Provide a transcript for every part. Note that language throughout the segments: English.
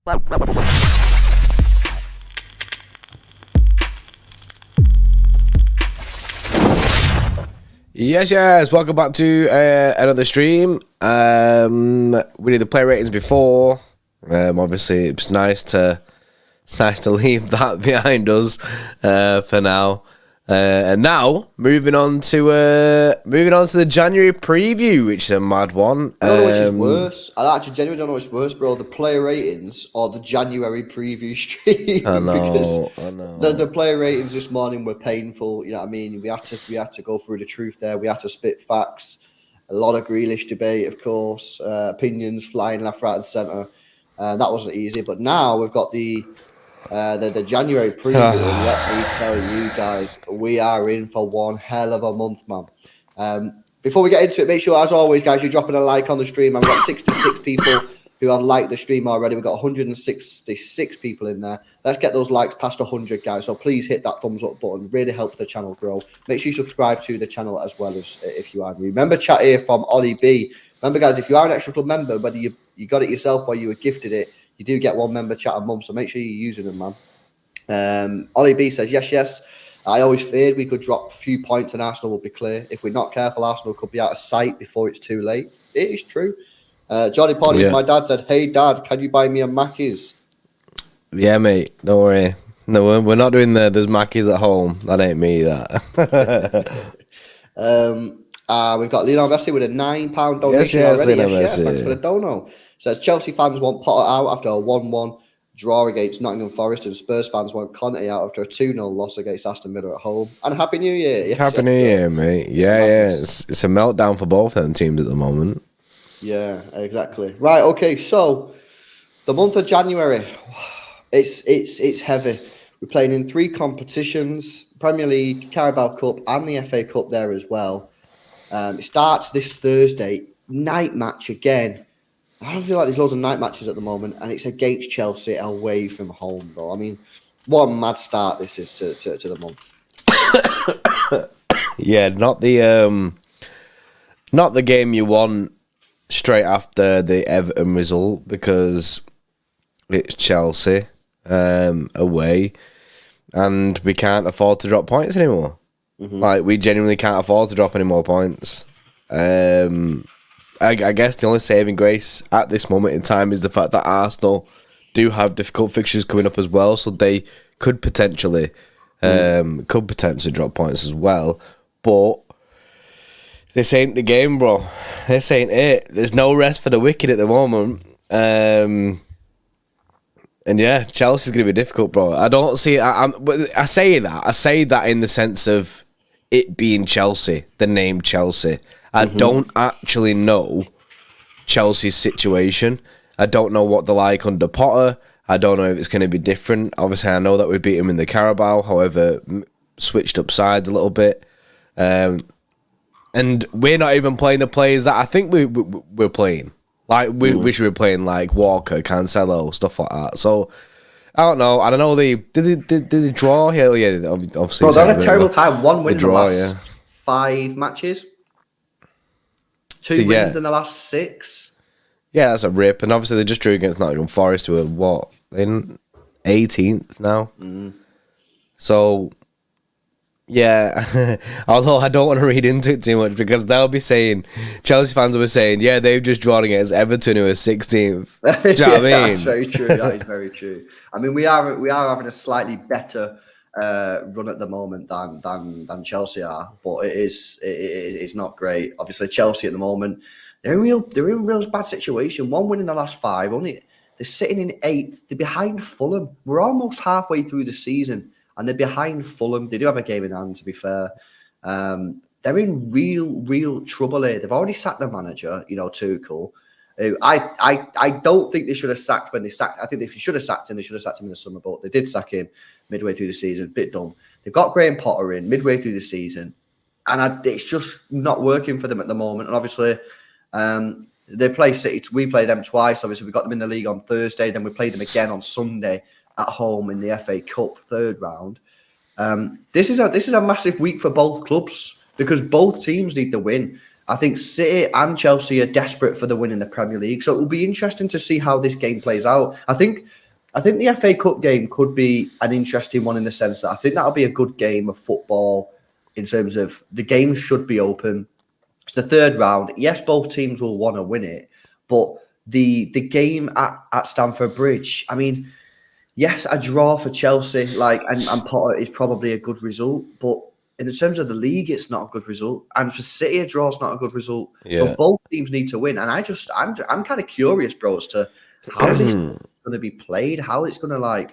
Yes. Welcome back to another stream. We did the player ratings before. Obviously, it's nice to leave that behind us for now. And now moving on to the January preview, which is a mad one. I don't know which is worse. I actually genuinely don't know which is worse, bro. The player ratings or the January preview stream. I know. The player ratings this morning were painful. You know what I mean? We had to go through the truth there. We had to spit facts. A lot of Grealish debate, of course. Opinions flying left, right, and centre. That wasn't easy. But now we've got the January preview. Let me tell you guys, we are in for one hell of a month, man. Before we get into it, make sure, as always, guys, you're dropping a like on the stream. I've got 66 people who have liked the stream already. We've got 166 people in there. Let's get those likes past 100, guys. So please hit that thumbs up button. Really helps the channel grow. Make sure you subscribe to the channel as well as if you are new. Remember, chat here from Ollie B. Remember, guys, if you are an Xtra Club member, whether you got it yourself or you were gifted it, you do get one member chat a month. So make sure you're using them, man. Ollie B says, yes. I always feared we could drop a few points and Arsenal will be clear. If we're not careful, Arsenal could be out of sight before it's too late. It is true. Johnny Pony, My dad said, hey, Dad, can you buy me a Mackey's? Yeah, mate. Don't worry. No, we're not doing there's Mackey's at home. That ain't me, that. We've got Lionel Messi with a £9 donation already. Yes, thanks for the dono. Says, Chelsea fans want Potter out after a 1-1 draw against Nottingham Forest, and Spurs fans want Conte out after a 2-0 loss against Aston Villa at home. And Happy New Year. Yes, Happy New Year, mate. Yeah. It's a meltdown for both them teams at the moment. Yeah, exactly. Right, okay, so the month of January, it's heavy. We're playing in 3 competitions, Premier League, Carabao Cup, and the FA Cup there as well. It starts this Thursday, night match again. I don't feel like there's loads of night matches at the moment, and it's against Chelsea away from home, though. I mean, what a mad start this is to the month. Yeah, not the game you want straight after the Everton result, because it's Chelsea away, and we can't afford to drop points anymore. Mm-hmm. Like, we genuinely can't afford to drop any more points. I guess the only saving grace at this moment in time is the fact that Arsenal do have difficult fixtures coming up as well, so they could potentially drop points as well. But this ain't the game, bro. This ain't it. There's no rest for the wicked at the moment. And yeah, Chelsea's gonna be difficult, bro. I don't see. I say that in the sense of it being Chelsea, the name Chelsea. I don't actually know Chelsea's situation. I don't know what they're like under Potter. I don't know if it's going to be different. Obviously, I know that we beat him in the Carabao, however, switched up sides a little bit. And we're not even playing the players that I think we're playing. Like, we should be playing, like, Walker, Cancelo, stuff like that. So, I don't know. I don't know. Did they draw here? Yeah, obviously. Bro, they had a terrible time. One win in the last 5 matches. 2 wins in the last 6. Yeah, that's a rip. And obviously they just drew against Nottingham Forest, who are in 18th now. So, yeah. Although I don't want to read into it too much, because they'll be saying, Chelsea fans will be saying, yeah, they've just drawn against Everton, who are 16th. Do you know what I mean? That's very true. That is very true. I mean, we are having a slightly better run at the moment than Chelsea are, but it's not great. Obviously, Chelsea at the moment, they're in real bad situation. 1 win in the last 5. They're sitting in 8th. They're behind Fulham. We're almost halfway through the season, and they're behind Fulham. They do have a game in hand, to be fair. They're in real trouble here. They've already sacked the manager, Tuchel. I don't think they should have sacked when they sacked. I think they should have sacked him. They should have sacked him in the summer, but they did sack him midway through the season. Bit dumb. They've got Graham Potter in midway through the season, and it's just not working for them at the moment. And obviously, they play City. We play them twice. Obviously, we got them in the league on Thursday. Then we played them again on Sunday at home in the FA Cup 3rd round. This is a massive week for both clubs, because both teams need the win. I think City and Chelsea are desperate for the win in the Premier League. So it will be interesting to see how this game plays out. I think I think the FA Cup game could be an interesting one in the sense that I think that'll be a good game of football in terms of the game should be open. It's the third round. Yes, both teams will want to win it, but the game at Stamford Bridge, I mean, yes, a draw for Chelsea, and Potter is probably a good result, but in terms of the league, it's not a good result, and for City, a draw is not a good result. Yeah. So both teams need to win, and I'm kind of curious, bro, as to how this is going to be played, how it's going to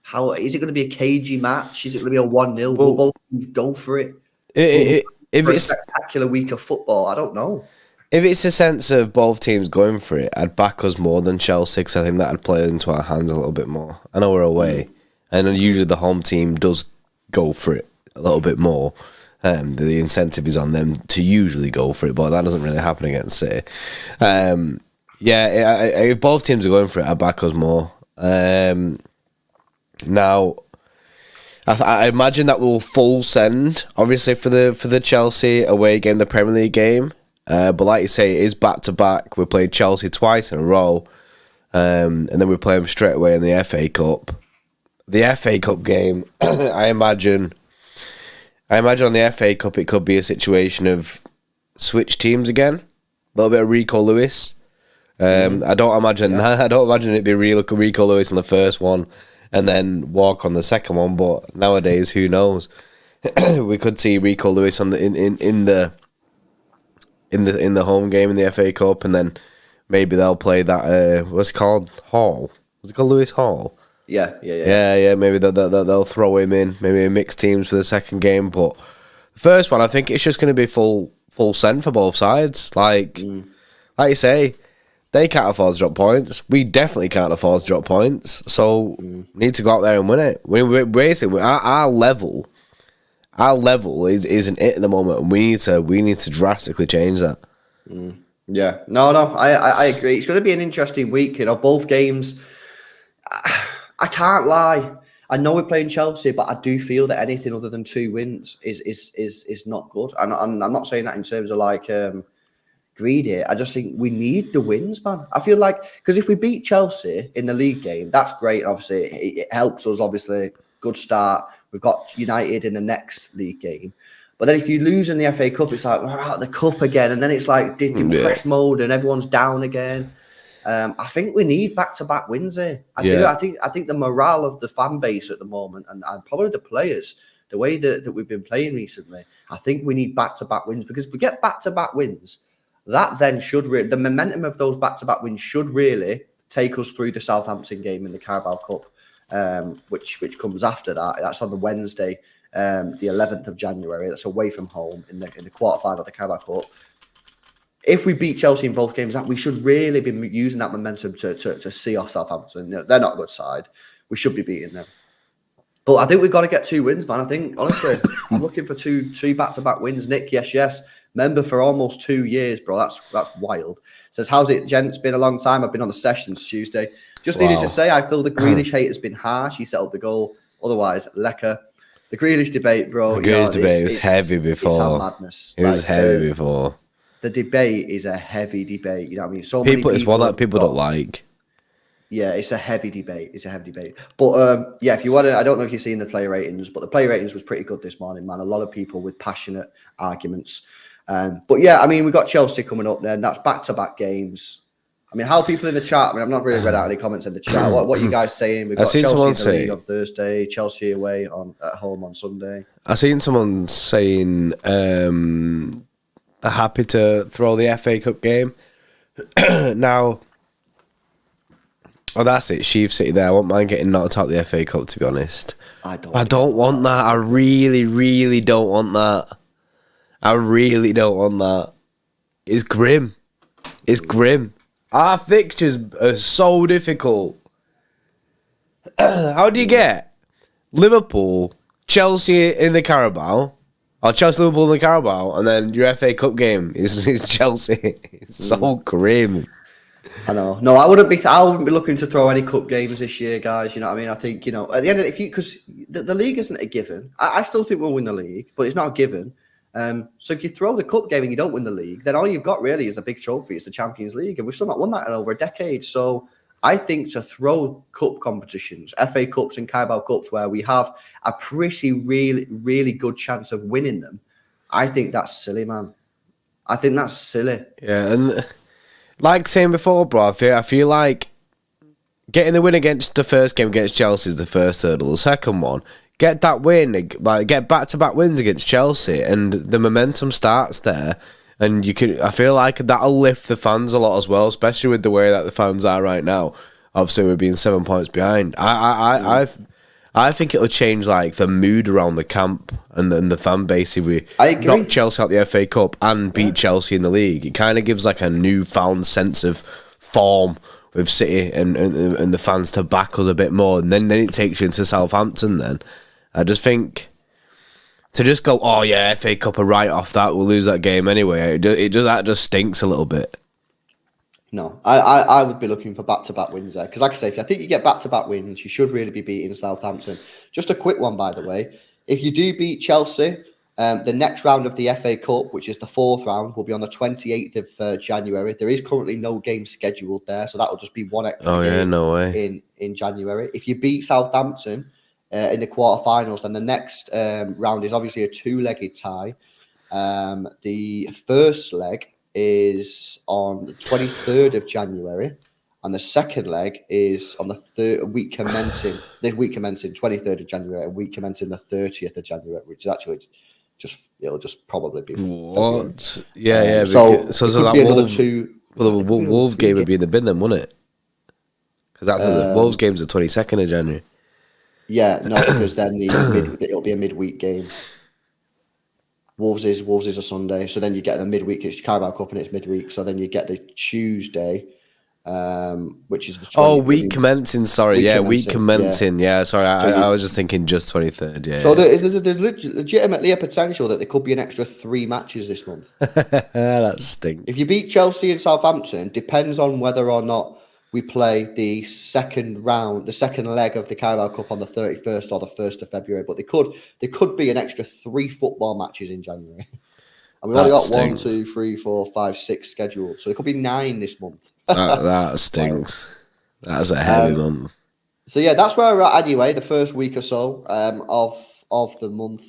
how is it going to be a cagey match? Is it going to be a 1-0? Will both teams go for it? If For a it's spectacular week of football, I don't know. If it's a sense of both teams going for it, I'd back us more than Chelsea because I think that'd play into our hands a little bit more. I know we're away, and usually the home team does go for it a little bit more. The incentive is on them to usually go for it, but that doesn't really happen against City. If both teams are going for it, I'd back us more. Now, I imagine that we'll full send, obviously, for the Chelsea away game, the Premier League game. But like you say, it is back-to-back. We played Chelsea twice in a row. And then we play them straight away in the FA Cup. The FA Cup game, I imagine on the FA Cup it could be a situation of switch teams again. A little bit of Rico Lewis. I don't imagine it'd be Rico Lewis on the first one and then Walk on the second one. But nowadays, who knows? We could see Rico Lewis on the in the home game in the FA Cup, and then maybe they'll play that. What's it called? Hall. What's it called? Lewis Hall. Yeah. Maybe they'll throw him in. Maybe mixed teams for the second game, but the first one, I think it's just going to be full send for both sides. Like you say, they can't afford to drop points. We definitely can't afford to drop points. So we need to go out there and win it. We're basically our level. Our level isn't it at the moment, and we need to drastically change that. Yeah, no, I agree. It's going to be an interesting week. Both games. I can't lie. I know we're playing Chelsea, but I do feel that anything other than 2 wins is not good. And I'm not saying that in terms of greedy. I just think we need the wins, man. I feel like because if we beat Chelsea in the league game, that's great. Obviously, it helps us. Obviously, good start. We've got United in the next league game. But then if you lose in the FA Cup, it's like, we're out of the cup again. And then it's like depressed mode and everyone's down again. I think we need back-to-back wins here. I do. I think the morale of the fan base at the moment and probably the players, the way that we've been playing recently, I think we need back-to-back wins because if we get back-to-back wins, that then the momentum of those back-to-back wins should really take us through the Southampton game in the Carabao Cup. Which comes after that. That's on the Wednesday, the 11th of January. That's away from home in the quarterfinal of the Carabao Cup. If we beat Chelsea in both games, that we should really be using that momentum to see off Southampton. They're not a good side. We should be beating them. But I think we've got to get 2 wins, man. I think honestly, I'm looking for two back-to-back wins. Nick, yes. Member for almost 2 years, bro. That's wild. Says, how's it, gents? Been a long time. I've been on the sessions Tuesday. Just needed to say, I feel the Grealish hate has been harsh. He settled the goal. Otherwise, lekker. The Grealish debate, bro. The Grealish debate was heavy before. It's a madness. It was heavy before. The debate is a heavy debate. You know what I mean? It's one that people don't like. Yeah, it's a heavy debate. But if you want to, I don't know if you've seen the player ratings, but the player ratings was pretty good this morning, man. A lot of people with passionate arguments. But yeah, I mean, we've got Chelsea coming up then. That's back-to-back games. I mean, how are people in the chat? I mean, I've not really read out any comments in the chat. What are you guys saying? We've got Chelsea in the league on Thursday, Chelsea away at home on Sunday. I've seen someone saying they're happy to throw the FA Cup game. Now, that's it. Sheaf City there. I won't mind getting knocked out the FA Cup, to be honest. I don't want that. I really, really don't want that. I really don't want that. It's grim. It's grim. Our fixtures are so difficult. How do you get Liverpool, Chelsea in the Carabao, or Chelsea Liverpool in the Carabao, and then your FA Cup game is Chelsea? It's so grim. I know. No, I wouldn't be looking to throw any cup games this year, guys. You know what I mean? I think, at the end of it, because the league isn't a given. I still think we'll win the league, but it's not a given. So if you throw the cup game and you don't win the league, then all you've got really is a big trophy. It's the Champions League, and we've still not won that in over a decade. So I think to throw cup competitions, FA Cups and Carabao Cups, where we have a really good chance of winning them, I think that's silly, man. I think that's silly. Yeah, and like saying before, bro, I feel like getting the win against the first game against Chelsea is the first hurdle. The second one, get that win, like get back-to-back wins against Chelsea, and the momentum starts there. And I feel like that'll lift the fans a lot as well, especially with the way that the fans are right now. Obviously, we're being 7 points behind. I think it'll change like the mood around the camp and the fan base if we knock Chelsea out the FA Cup and beat Chelsea in the league. It kind of gives like a newfound sense of form with City and the fans to back us a bit more, and then it takes you into Southampton. Then I just think to just go, oh yeah, FA Cup are right off that, we'll lose that game anyway. That just stinks a little bit. No, I would be looking for back-to-back wins there. Because like I say, if I think you get back-to-back wins, you should really be beating Southampton. Just a quick one, by the way. If you do beat Chelsea, the next round of the FA Cup, which is the fourth round, will be on the 28th of January. There is currently no game scheduled there, so that will just be one extra game no way. in January. If you beat Southampton in the quarterfinals, then the next round is obviously a two-legged tie. The first leg is on the 23rd of January, and the second leg is on the week commencing 23rd of January, and week commencing the 30th of January, which is actually it'll just probably be what? February. Yeah. So that the Wolves game would be in the bin then, wouldn't it? Because the Wolves game's the 22nd of January. Yeah, no, because then it'll be a midweek game. Wolves is a Sunday, so then you get the midweek. It's Carabao Cup and it's midweek, so then you get the Tuesday, which is the 20th. Week commencing. Sorry, week commencing. Yeah, sorry, I was just thinking just 23rd. Yeah. So there's legitimately a potential that there could be an extra 3 matches this month. That stinks. If you beat Chelsea and Southampton, depends on whether or not we play the second leg of the Carabao Cup on the 31st or the 1st of February. But there could be an extra 3 football matches in January. And we've only got 1, 2, 3, 4, 5, 6 scheduled. So there could be 9 this month. That stinks. That's a heavy month. So yeah, that's where we're at anyway, the first week or so of the month.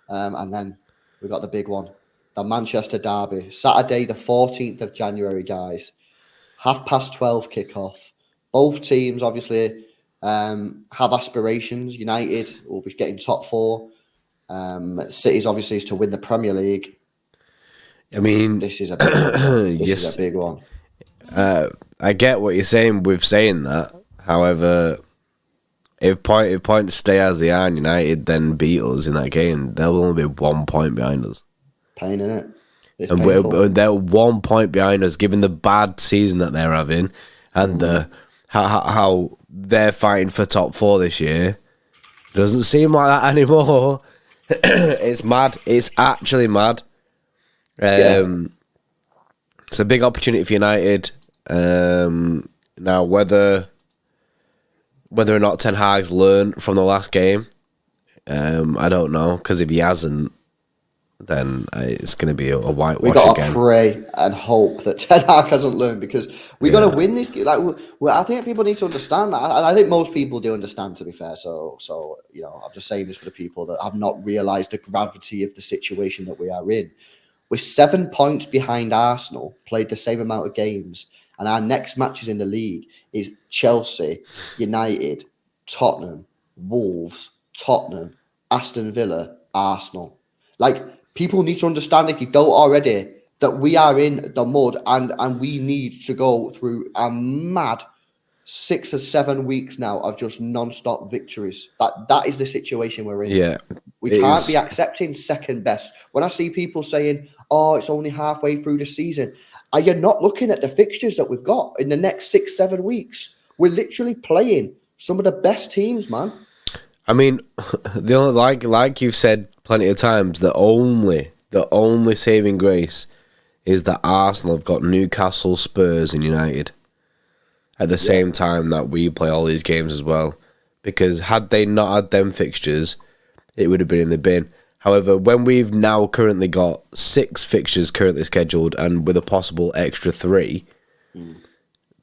And then we've got the big one, the Manchester Derby. Saturday, the 14th of January, guys. 12:30 kickoff. Both teams obviously have aspirations. United will be getting top 4. City's obviously is to win the Premier League. I mean, this is a big one. This is a big one. I get what you're saying with saying that. However, if points stay as they are, and United then beat us in that game, they'll only be 1 point behind us. Pain, innit? And they're 1 point behind us, given the bad season that they're having, and how they're fighting for top 4 this year. Doesn't seem like that anymore. It's mad. It's actually mad. It's a big opportunity for United. Now, whether or not Ten Hag's learned from the last game, I don't know. Because if he hasn't, then it's going to be a whitewash again. We got to pray and hope that Ten Hag hasn't learned, because we got to win this game. Like, I think people need to understand that. I think most people do understand, to be fair. So I'm just saying this for the people that have not realised the gravity of the situation that we are in. We're 7 points behind Arsenal, played the same amount of games, and our next matches in the league is Chelsea, United, Tottenham, Wolves, Tottenham, Aston Villa, Arsenal. Like, people need to understand, if you don't already, that we are in the mud and we need to go through a mad 6 or 7 weeks now of just non-stop victories. That is the situation we're in. Yeah. We can't be accepting second best. When I see people saying, oh, it's only halfway through the season, are you not looking at the fixtures that we've got in the next 6-7 weeks? We're literally playing some of the best teams, man. I mean, the only, like you've said plenty of times, the only saving grace is that Arsenal have got Newcastle, Spurs, and United at the same time that we play all these games as well. Because had they not had them fixtures, it would have been in the bin. However, when we've now currently got 6 fixtures currently scheduled, and with a possible extra 3,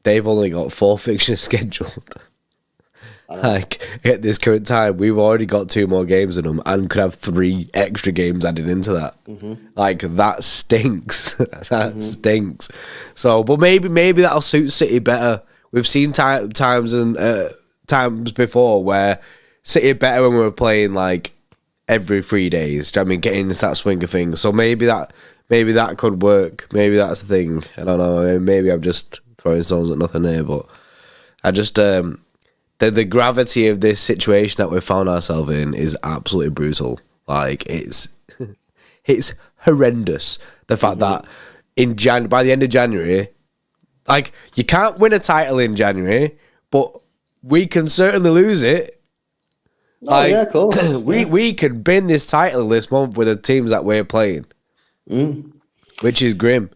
they've only got 4 fixtures scheduled. Like, at this current time, we've already got 2 more games in them and could have 3 extra games added into that. Like, that stinks. That stinks. So, but maybe that'll suit City better. We've seen times before where City are better when we were playing, like, every 3 days. Do you know what I mean? Getting into that swing of things. So maybe that could work. Maybe that's the thing. I don't know. Maybe I'm just throwing stones at nothing here, but I just... The gravity of this situation that we found ourselves in is absolutely brutal. Like, it's horrendous. The fact that by the end of January, like, you can't win a title in January, but we can certainly lose it. Like, yeah, cool. we could bin this title this month with the teams that we're playing, which is grim.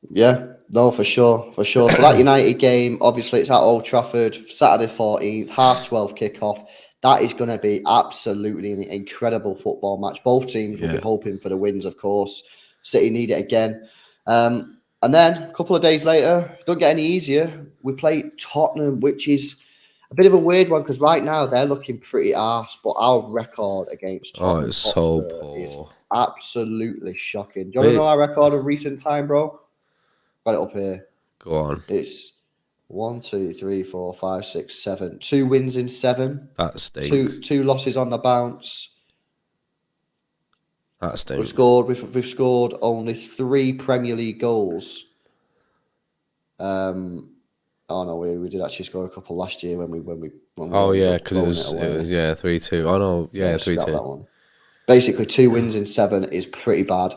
Yeah. No, for sure. So that United game, obviously, it's at Old Trafford, Saturday 14th, 12:30 kickoff. That is going to be absolutely an incredible football match. Both teams will be hoping for the wins, of course. City need it again. And then a couple of days later, don't get any easier. We play Tottenham, which is a bit of a weird one because right now they're looking pretty arse, but our record against Tottenham it's so poor. is absolutely shocking. Do you want to know our record of recent time, bro? Got it up here. Go on. It's 1, 2, 3, 4, 5, 6, 7. 2 wins in 7. That stinks. Two losses on the bounce. That stinks. We've scored only 3 Premier League goals. Oh no, we did actually score a couple last year when we because it was 3-2. Oh no, 3-2. That one. Basically, 2 wins in 7 is pretty bad.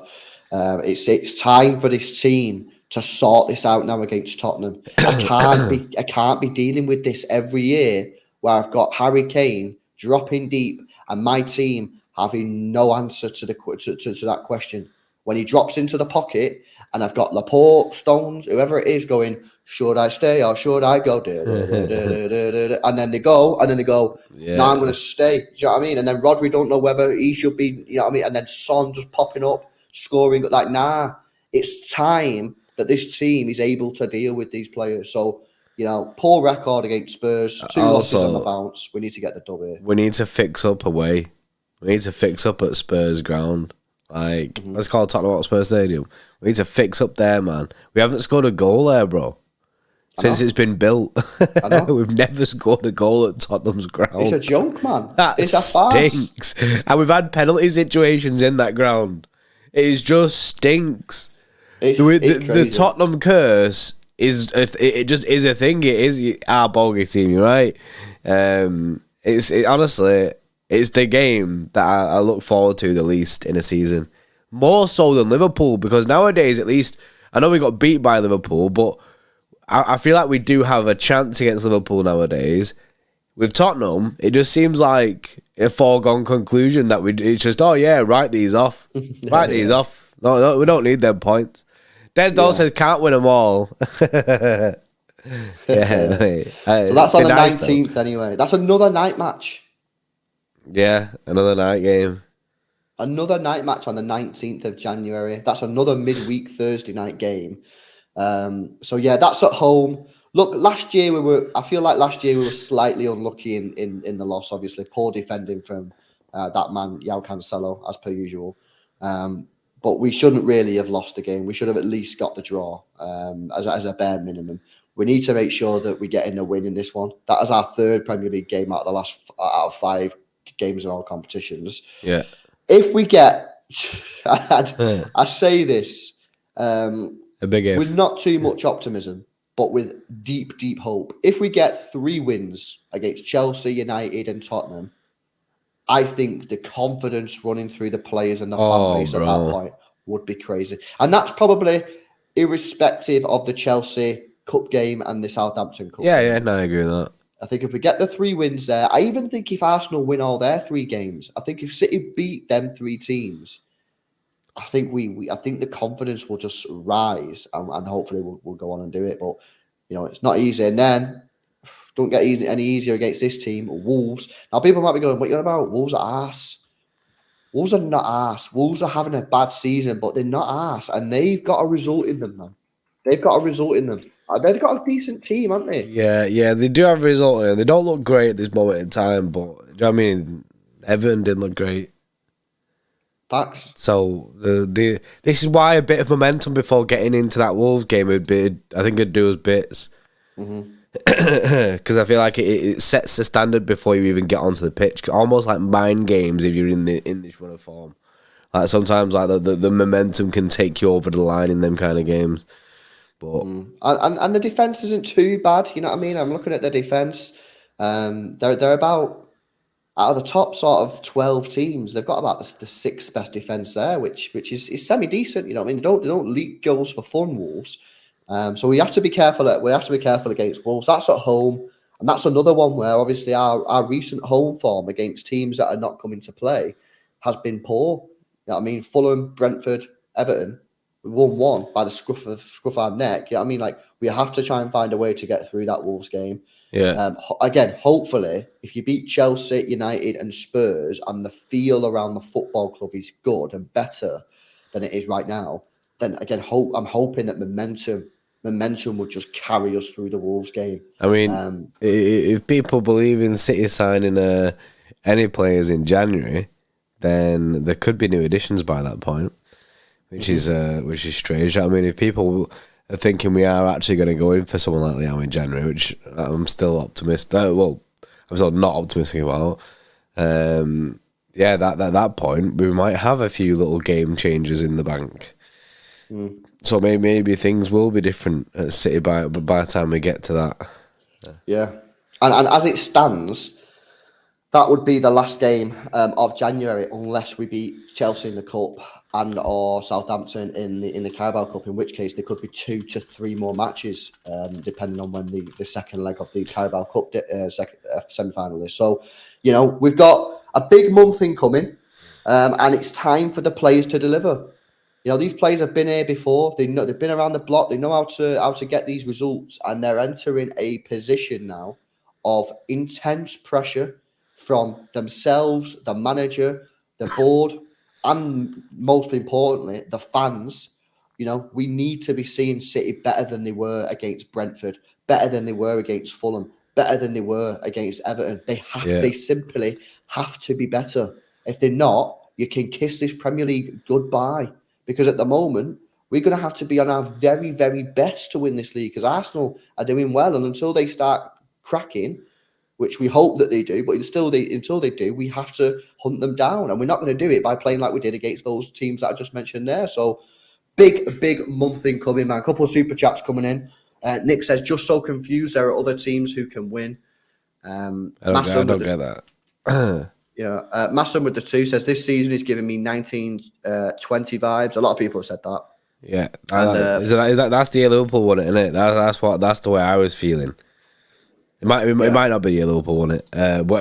It's time for this team to sort this out now against Tottenham. I can't be dealing with this every year where I've got Harry Kane dropping deep and my team having no answer to that question. When he drops into the pocket and I've got Laporte, Stones, whoever it is going, should I stay or should I go? And then they go, no, I'm going to stay. Do you know what I mean? And then Rodri don't know whether he should be, you know what I mean? And then Son just popping up, scoring. Like, nah, it's time that this team is able to deal with these players. So, you know, poor record against Spurs, 2 losses on the bounce. We need to get the dub here. We need to fix up away. We need to fix up at Spurs ground. Like, let's call Tottenham Hotspur Stadium. We need to fix up there, man. We haven't scored a goal there, bro. Since it's been built. I know. We've never scored a goal at Tottenham's ground. It's a joke, man. It's a stinks. And we've had penalty situations in that ground. It just stinks. It's the Tottenham curse it just is a thing. It is our bogey team, right? Honestly, it's the game that I look forward to the least in a season, more so than Liverpool, because nowadays, at least, I know we got beat by Liverpool, but I feel like we do have a chance against Liverpool nowadays. With Tottenham, it just seems like a foregone conclusion that it's just, write these off. Write these off. No, we don't need them points. Des says can't win them all. So that's on the 19th anyway. That's another night match. Yeah, another night game. Another night match on the 19th of January. That's another midweek Thursday night game. So yeah, that's at home. Look, I feel like last year we were slightly unlucky in the loss, obviously. Poor defending from that man, João Cancelo, as per usual. But we shouldn't really have lost the game. We should have at least got the draw as a bare minimum. We need to make sure that we get in the win in this one. That is our 3rd Premier League game out of 5 games in all competitions. Yeah. If we get, I say this a big if. with not too much optimism, but with deep, deep hope. If we get 3 wins against Chelsea, United, and Tottenham, I think the confidence running through the players and the fan base at that point would be crazy. And that's probably irrespective of the Chelsea Cup game and the Southampton Cup game. Yeah, no, I agree with that. I think if we get the 3 wins there, I even think if Arsenal win all their 3 games, I think if City beat them 3 teams, I think I think the confidence will just rise and hopefully we'll go on and do it. But, you know, it's not easy. And then don't get any easier against this team, Wolves. Now, people might be going, what are you on about? Wolves are arse. Wolves are not arse. Wolves are having a bad season, but they're not arse. And they've got a result in them, man. They've got a result in them. They've got a decent team, haven't they? Yeah, they do have a result in them. They don't look great at this moment in time, but do you know what I mean? Everton didn't look great. Facts. So this is why a bit of momentum before getting into that Wolves game I think it'd do us bits. Because I feel like it sets the standard before you even get onto the pitch, almost like mind games if you're in this run of form. Like sometimes, like the momentum can take you over the line in them kind of games. But and the defense isn't too bad. You know what I mean? I'm looking at the defense. They're about out of the top sort of 12 teams. They've got about the sixth best defense there, which is semi decent. You know what I mean? They don't leak goals for fun, Wolves. So we have to be careful. We have to be careful against Wolves. That's at home, and that's another one where obviously our recent home form against teams that are not coming to play has been poor. You know what I mean? Fulham, Brentford, Everton. We won one by the scruff of our neck. You know what I mean? Like, we have to try and find a way to get through that Wolves game. yeah, Again, hopefully, if you beat Chelsea, United, and Spurs, and the feel around the football club is good and better than it is right now, then again, I'm hoping that momentum would just carry us through the Wolves game. I mean, if people believe in City signing any players in January, then there could be new additions by that point, which is strange. I mean, if people are thinking we are actually going to go in for someone like Liam in January, which I'm still optimistic. Well, I'm still not optimistic about. That at that point we might have a few little game changers in the bank. So maybe things will be different at City by the time we get to that. Yeah, and as it stands, that would be the last game of January, unless we beat Chelsea in the cup and or Southampton in the Carabao Cup. In which case, there could be 2 to 3 more matches, depending on when the second leg of the Carabao Cup semi-final is. So, you know, we've got a big month incoming, and it's time for the players to deliver. You know, these players have been here before. They've been around the block. They know how to get these results, and they're entering a position now of intense pressure from themselves, the manager, the board, and most importantly, the fans. You know, we need to be seeing City better than they were against Brentford, better than they were against Fulham, better than they were against Everton. They simply have to be better. If they're not, you can kiss this Premier League goodbye. Because at the moment, we're going to have to be on our very, very best to win this league, because Arsenal are doing well. And until they start cracking, which we hope that they do, but until they do, we have to hunt them down. And we're not going to do it by playing like we did against those teams that I just mentioned there. So big month incoming, man. A couple of super chats coming in. Nick says, just so confused, there are other teams who can win. I don't get that. Yeah, Masson with the 2 says, this season is giving me 1920 vibes. A lot of people have said that. Yeah, that's the Liverpool one, isn't it? That's the way I was feeling. It might not be Liverpool one,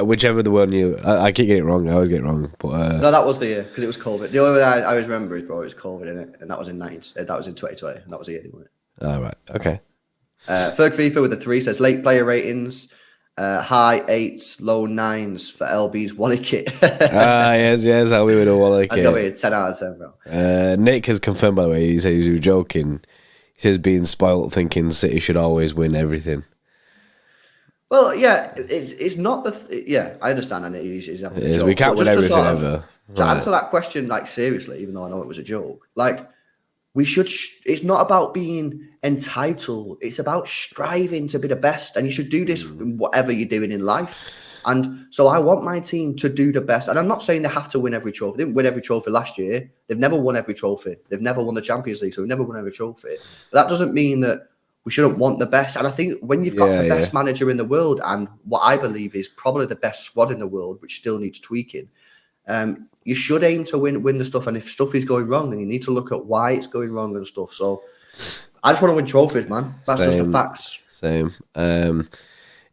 whichever the one I keep getting it wrong. I always get it wrong, but no, that was the year because it was COVID. The only way I always remember is probably it was COVID in it, and that was in 2020, and that was the year they won it. All right, okay. Ferg FIFA with the 3 says late player ratings. High 8s, low 9s for LB's Wally kit. Yes, I'll be with a Wally kit. I'll be 10 out of 10, bro. Nick has confirmed, by the way, he said he was joking. He says being spoilt, thinking City should always win everything. Well, yeah, it's not the... I understand, and it is. We can't win everything ever. To answer that question, like, seriously, even though I know it was a joke, like, we should... it's not about being entitled. It's about striving to be the best, and you should do this in whatever you're doing in life. And so I want my team to do the best. And I'm not saying they have to win every trophy. They didn't win every trophy last year. They've never won every trophy. They've never won the Champions League, so they've never won every trophy. But that doesn't mean that we shouldn't want the best. And I think when you've got the best manager in the world, and what I believe is probably the best squad in the world, which still needs tweaking, you should aim to win the stuff. And if stuff is going wrong, then you need to look at why it's going wrong and stuff. So I just want to win trophies, man. That's just the facts. Same.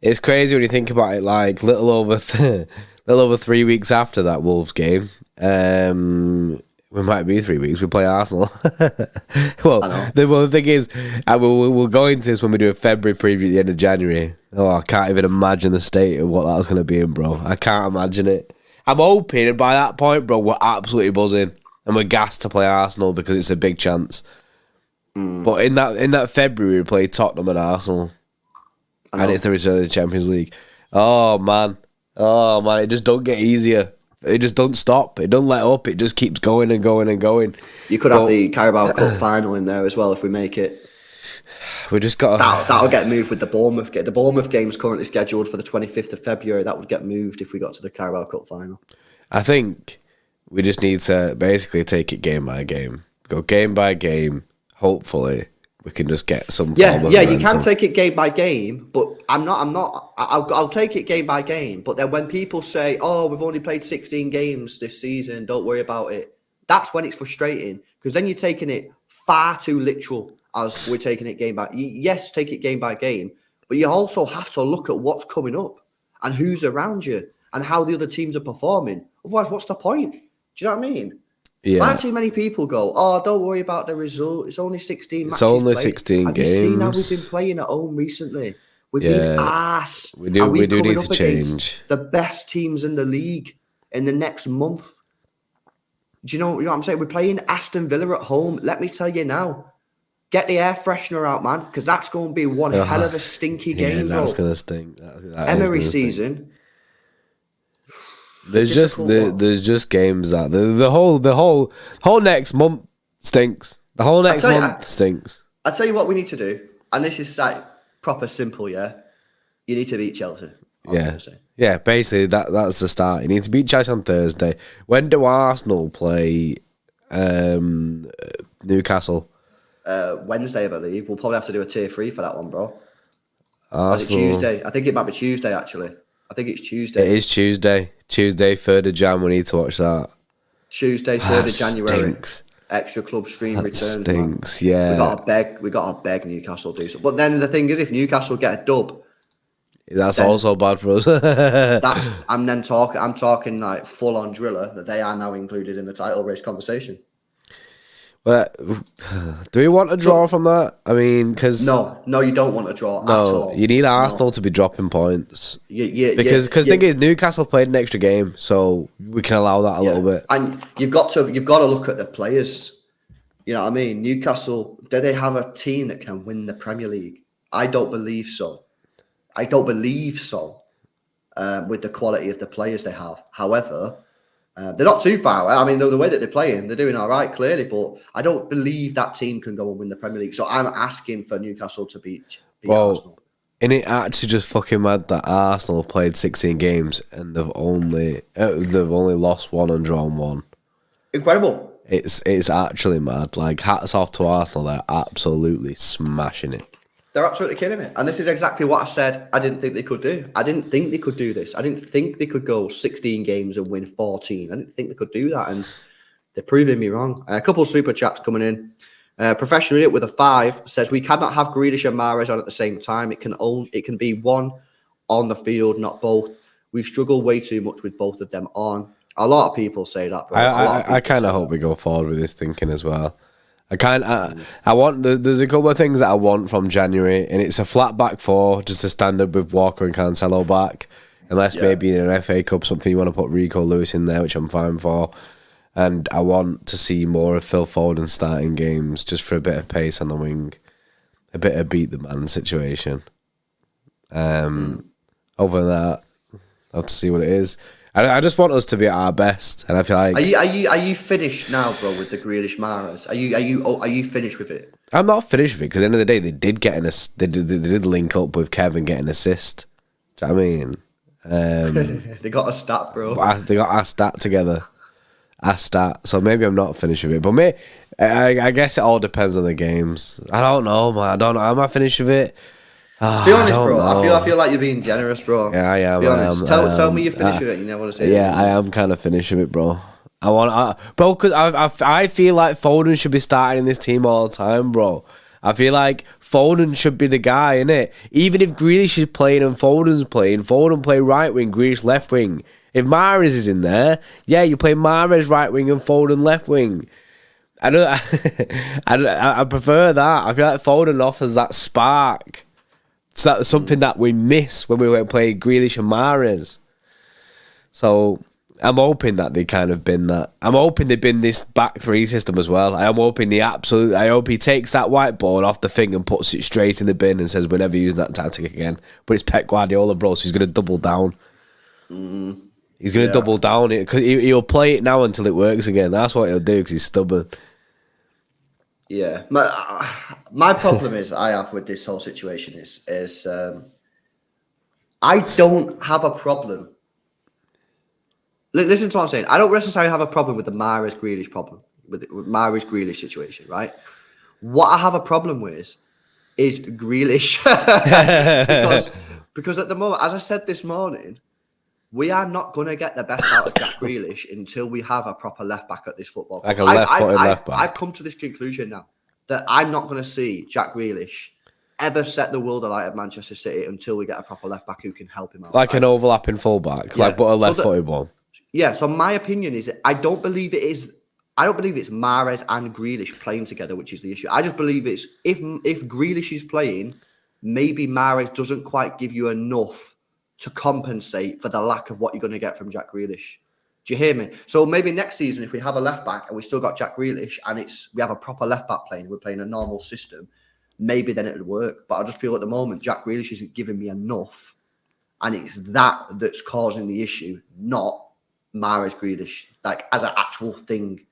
It's crazy when you think about it. Like little over 3 weeks after that Wolves game, we might be 3 weeks. We play Arsenal. The thing is, we'll go into this when we do a February preview at the end of January. Oh, I can't even imagine the state of what that's going to be in, bro. I can't imagine it. I'm hoping by that point, bro, we're absolutely buzzing and we're gassed to play Arsenal because it's a big chance. But in that February, we played Tottenham and Arsenal, and it's the return of the Champions League. Oh man, it just don't get easier. It just don't stop. It don't let up. It just keeps going and going and going. You could have the Carabao Cup final in there as well if we make it. We just got that'll get moved with the Bournemouth game. The Bournemouth game is currently scheduled for the 25th of February. That would get moved if we got to the Carabao Cup final. I think we just need to basically take it game by game. Go game by game. Hopefully, we can just get some. Yeah. You can take it game by game, but I'm not. I'll take it game by game. But then when people say, "Oh, we've only played 16 games this season. Don't worry about it," that's when it's frustrating because then you're taking it far too literal. As we're taking it game by yes, take it game by game, but you also have to look at what's coming up and who's around you and how the other teams are performing. Otherwise, what's the point? Do you know what I mean? Yeah. Far too many people go, "Oh, don't worry about the result. It's only 16 matches. It's only played. 16 Have games. you seen how we've been playing at home recently? We've been ass. We do need to change. The best teams in the league in the next month. Do you know what I'm saying? We're playing Aston Villa at home. Let me tell you now. Get the air freshener out, man, because that's going to be one hell of a stinky game, that's bro. Going to stink. That Emery season. There's just games that the whole next month stinks. The whole next month stinks. I'll tell you what we need to do, and this is like proper simple, yeah. You need to beat Chelsea. Yeah. Basically, that's the start. You need to beat Chelsea on Thursday. When do Arsenal play Newcastle? Wednesday, I believe. We'll probably have to do a tier 3 for that one, bro. Arsenal. Is it Tuesday? I think it might be Tuesday, actually. I think it's Tuesday. It is Tuesday. Tuesday, 3rd of Jan. We need to watch that. Tuesday, 3rd of January. Stinks. Xtra Club stream That returns. stinks, man. yeah. We got to beg Newcastle to do so. But then the thing is, if Newcastle get a dub, that's also bad for us. I'm talking like full on driller that they are now included in the title race conversation. But do we want a draw from that? I mean, because no, you don't want a draw at all. You need Arsenal to be dropping points. Because the thing is, Newcastle played an extra game, so we can allow that a little bit. And you've got to look at the players. You know what I mean? Newcastle, do they have a team that can win the Premier League? I don't believe so. With the quality of the players they have. However, they're not too far away. I mean, the way that they're playing, they're doing all right, clearly. But I don't believe that team can go and win the Premier League. So I'm asking for Newcastle to beat Arsenal. Isn't it actually just fucking mad that Arsenal have played 16 games and they've only lost one and drawn one? Incredible. It's actually mad. Like, hats off to Arsenal. They're absolutely smashing it. They're absolutely killing it. And this is exactly what I said I didn't think they could do. I didn't think they could do this. I didn't think they could go 16 games and win 14. I didn't think they could do that. And they're proving me wrong. A couple of super chats coming in. Professionally with a 5 says, we cannot have Grealish and Mahrez on at the same time. It can be one on the field, not both. We struggle way too much with both of them on. A lot of people say that. Bro. I kind of hope we go forward with this thinking as well. I want. There's a couple of things that I want from January, and it's a flat back 4, just a standard with Walker and Cancelo back, unless maybe in an FA Cup something you want to put Rico Lewis in there, which I'm fine for. And I want to see more of Phil Foden starting games, just for a bit of pace on the wing, a bit of beat the man situation. Other than that, I'll have to see what it is. I just want us to be at our best, and I feel like are you finished now, bro, with the Grealish Mahrez? Are you finished with it? I'm not finished with it because at the end of the day they did get they did link up with Kev and get an assist. Do you know what I mean? They got a stat, bro. They got our stat together. Our stat. So maybe I'm not finished with it, but I guess it all depends on the games. I don't know, man. I don't know. Am I finished with it? Be honest, bro. I feel like you're being generous, bro. Yeah, I am. Be honest. Tell me you're finished with it. You never want to say. Yeah, I am kind of finished with it, bro. Bro, because I feel like Foden should be starting in this team all the time, bro. I feel like Foden should be the guy, innit? Even if Grealish is playing and Foden's playing, Foden play right wing, Grealish left wing. If Mahrez is in there, yeah, you play Mahrez right wing and Foden left wing. I prefer that. I feel like Foden offers that spark. So that's something that we miss when we were playing Grealish and Mahrez. So I'm hoping that they kind of been that. I'm hoping they've been this back three system as well. I'm hoping I hope he takes that whiteboard off the thing and puts it straight in the bin and says we're never using that tactic again. But it's Pep Guardiola, bro, so he's going to double down. He's going to double down it. Cause he'll play it now until it works again. That's what he'll do because he's stubborn. Yeah. My problem is I have with this whole situation is I don't have a problem. Listen to what I'm saying. I don't necessarily have a problem with the Mahrez Grealish problem, with Mahrez Grealish situation, right? What I have a problem with is Grealish. because at the moment, as I said this morning, we are not going to get the best out of Jack Grealish until we have a proper left back at this football club. Like a left-footed left back. I've come to this conclusion now that I'm not going to see Jack Grealish ever set the world alight at Manchester City until we get a proper left back who can help him out. Like an overlapping fullback, but a left-footed one. Yeah, so my opinion is I don't believe it's Mahrez and Grealish playing together, which is the issue. I just believe it's if Grealish is playing, maybe Mahrez doesn't quite give you enough to compensate for the lack of what you're going to get from Jack Grealish. Do you hear me? So maybe next season, if we have a left back and we still got Jack Grealish and we have a proper left back playing, we're playing a normal system, maybe then it'll work. But I just feel at the moment Jack Grealish isn't giving me enough, and it's that's causing the issue, not Mahrez Grealish, like as an actual thing.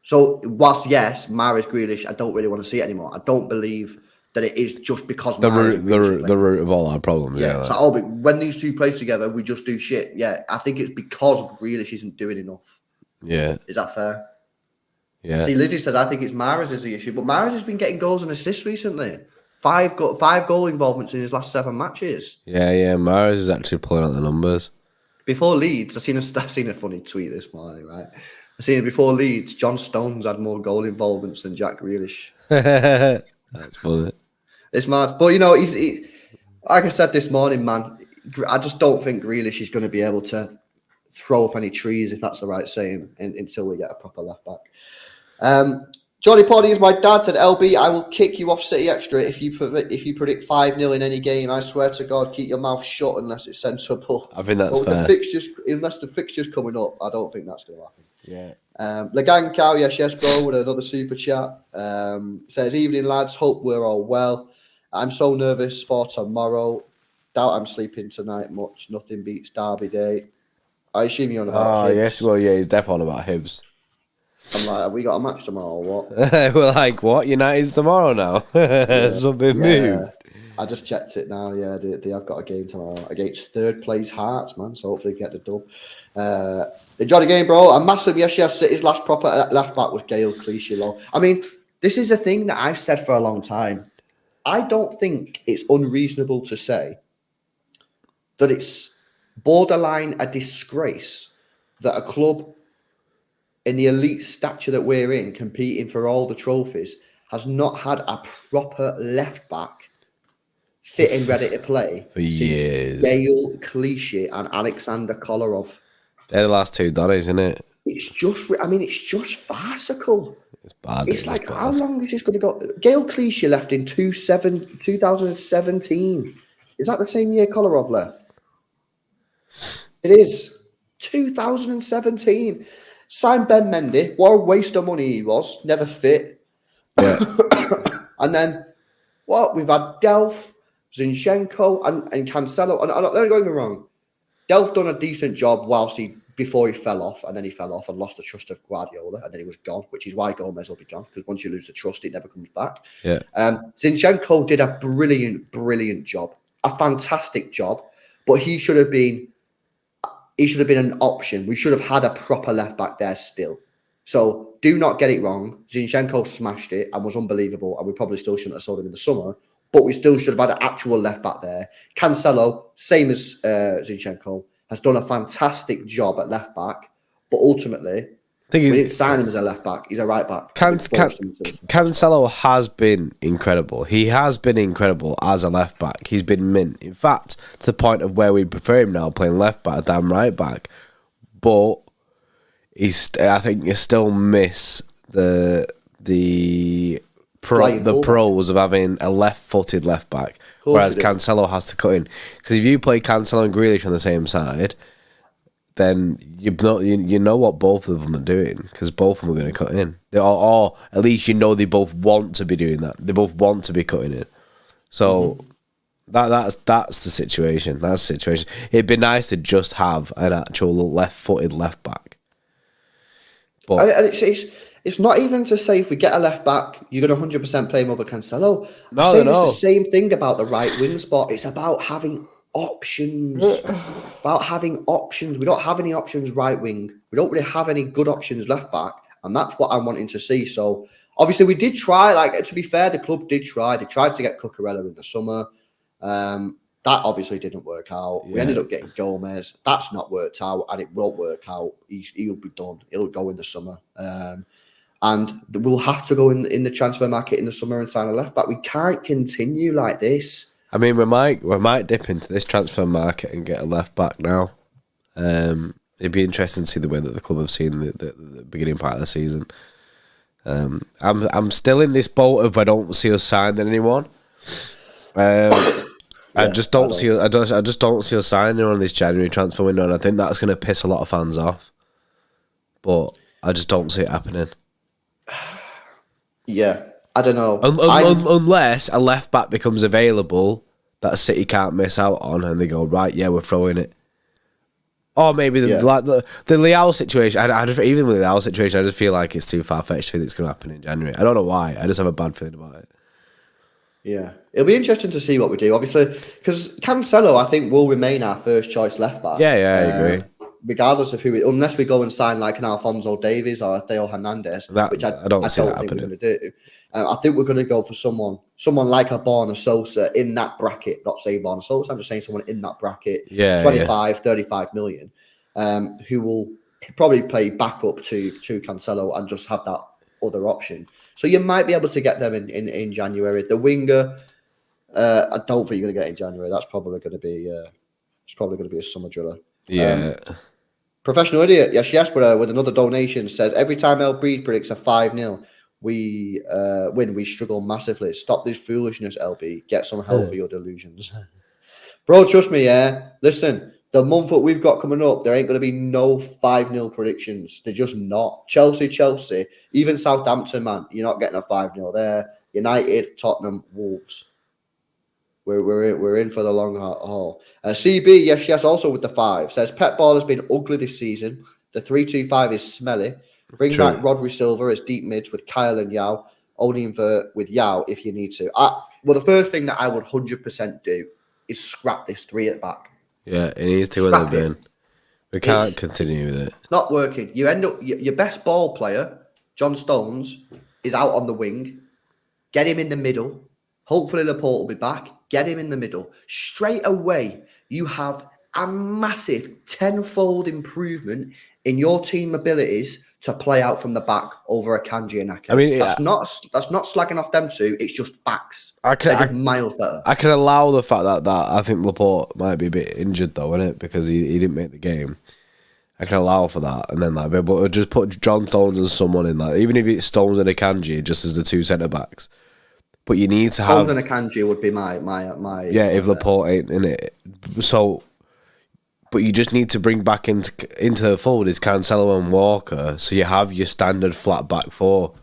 So whilst yes, Mahrez Grealish, I don't really want to see it anymore. I don't believe that it is just because the root of all our problems. Yeah. So when these two play together, we just do shit. Yeah, I think it's because Grealish isn't doing enough. Yeah. Is that fair? Yeah. See, Lizzie says I think it's Mahrez is the issue, but Mahrez has been getting goals and assists recently. 5 goal involvements in his last 7 matches. Yeah. Mahrez is actually pulling out the numbers. Before Leeds, I've seen a funny tweet this morning, right? I've seen it before Leeds. John Stones had more goal involvements than Jack Grealish. That's funny. It's mad. But, he's like I said this morning, man, I just don't think Grealish is going to be able to throw up any trees, if that's the right saying, until we get a proper left back. Johnny Poddy is my dad said, LB, I will kick you off City Extra if you predict 5-0 in any game. I swear to God, keep your mouth shut unless it's sensible. I think that's fair. Unless the fixtures coming up, I don't think that's going to happen. Yeah. Legang Cow, yes, bro, with another super chat. Says, evening, lads. Hope we're all well. I'm so nervous for tomorrow. Doubt I'm sleeping tonight much. Nothing beats Derby Day. I assume you're on about Hibs. Yes, well, yeah, he's definitely on about Hibs. I'm like, have we got a match tomorrow or what? We're like, what? United's tomorrow now? Something moved. I just checked it now. Yeah, they have got a game tomorrow against third place Hearts, man. So hopefully get the dub. Enjoy the game, bro. A massive yes. City's last proper left back was Gael Clichy. I mean, this is a thing that I've said for a long time. I don't think it's unreasonable to say that it's borderline a disgrace that a club in the elite stature that we're in, competing for all the trophies, has not had a proper left back fit and ready to play for years. Gael Clichy and Alexander Kolarov. They're the last two Donnies, isn't it? It's just farcical. It's bad. It's like, how long is this going to go? Gael Clichy left in 2017. Is that the same year Kolarov left? It is. 2017. Signed Ben Mendy. What a waste of money he was. Never fit. Yeah. And then, we've had Delph, Zinchenko, and Cancelo. And don't get me wrong. Delph done a decent job before he fell off, and then he fell off and lost the trust of Guardiola, and then he was gone, which is why Gomez will be gone, because once you lose the trust, it never comes back. Yeah. Zinchenko did a brilliant job. A fantastic job. But he should have been an option. We should have had a proper left back there still. So do not get it wrong. Zinchenko smashed it and was unbelievable, and we probably still shouldn't have sold him in the summer, but we still should have had an actual left back there. Cancelo, same as Zinchenko, has done a fantastic job at left back, but ultimately, we didn't sign him as a left back. He's a right back. Cancelo has been incredible. He has been incredible as a left back. He's been mint. In fact, to the point of where we prefer him now playing left back than right back. But I think you still miss the pros of having a left-footed left back, whereas Cancelo has to cut in. Because if you play Cancelo and Grealish on the same side, then you know what both of them are doing, because both of them are going to cut in. Or at least you know they both want to be doing that. They both want to be cutting in. So that's the situation. That's the situation. It'd be nice to just have an actual left-footed left back. But and it's not even to say if we get a left back, you're going to 100% play him over Cancelo. No, I'm saying it's no. the same thing about the right wing spot. It's about having options. We don't have any options right wing. We don't really have any good options left back. And that's what I'm wanting to see. So obviously we did try, like, to be fair, the club did try. They tried to get Cucurella in the summer. That obviously didn't work out. We ended up getting Gomez. That's not worked out, and it won't work out. He'll be done. He'll go in the summer. And we'll have to go in the transfer market in the summer and sign a left back. We can't continue like this. I mean, we might dip into this transfer market and get a left back now. It'd be interesting to see the way that the club have seen the beginning part of the season. I'm still in this boat of I don't see us signing anyone. I just don't see us signing on this January transfer window, and I think that's going to piss a lot of fans off. But I just don't see it happening. Yeah, I don't know. Unless a left back becomes available that City can't miss out on, and they go, right, yeah, we're throwing it. Or maybe the Leao situation. Even with the Leao situation, I just feel like it's too far fetched to think it's going to happen in January. I don't know why. I just have a bad feeling about it. Yeah, it'll be interesting to see what we do. Obviously, because Cancelo, I think, will remain our first choice left back. Yeah, I agree. Regardless of unless we go and sign like an Alphonso Davies or a Theo Hernandez, which I don't think we're going to do. I think we're going to go for someone like a Borna Sosa in that bracket. Not saying Borna Sosa, I'm just saying someone in that bracket. 35 million, who will probably play backup to Cancelo and just have that other option. So you might be able to get them in January. The winger, I don't think you're going to get in January. That's probably going to be a summer driller. Yeah. Professional idiot. Yes, but with another donation says every time El Breed predicts a 5-0, we win. We struggle massively. Stop this foolishness, LB. Get some help for your delusions, bro. Trust me. Yeah. Listen, the month that we've got coming up, there ain't going to be no 5-0 predictions. They're just not. Chelsea, even Southampton, man. You're not getting a 5-0 there. United, Tottenham, Wolves. We're in for the long haul. CB, yes, also with the 5. Says Pep ball has been ugly this season. The 3-2-5 is smelly. Bring back Rodri Silva as deep mids with Kyle and Yao. Only invert with Yao if you need to. Well, the first thing that I would 100% do is scrap this 3 at the back. Yeah, it needs to go in the bin. We can't continue with it. It's not working. You end up your best ball player, John Stones, is out on the wing. Get him in the middle. Hopefully Laporte will be back. Get him in the middle. Straight away, you have a massive 10-fold improvement in your team abilities to play out from the back over a Kanji and Ake. I mean, that's not slagging off them two. It's just facts. They're just miles better. I can allow the fact that I think Laporte might be a bit injured though, isn't it? Because he didn't make the game. I can allow for that, and then but just put John Stones and someone in that, even if it's Stones and Akanji, just as the 2 centre backs. But you need to have. Stones and Akanji would be my. If Laporte ain't in it, so. But you just need to bring back into the fold is Cancelo and Walker, so you have your standard flat back 4.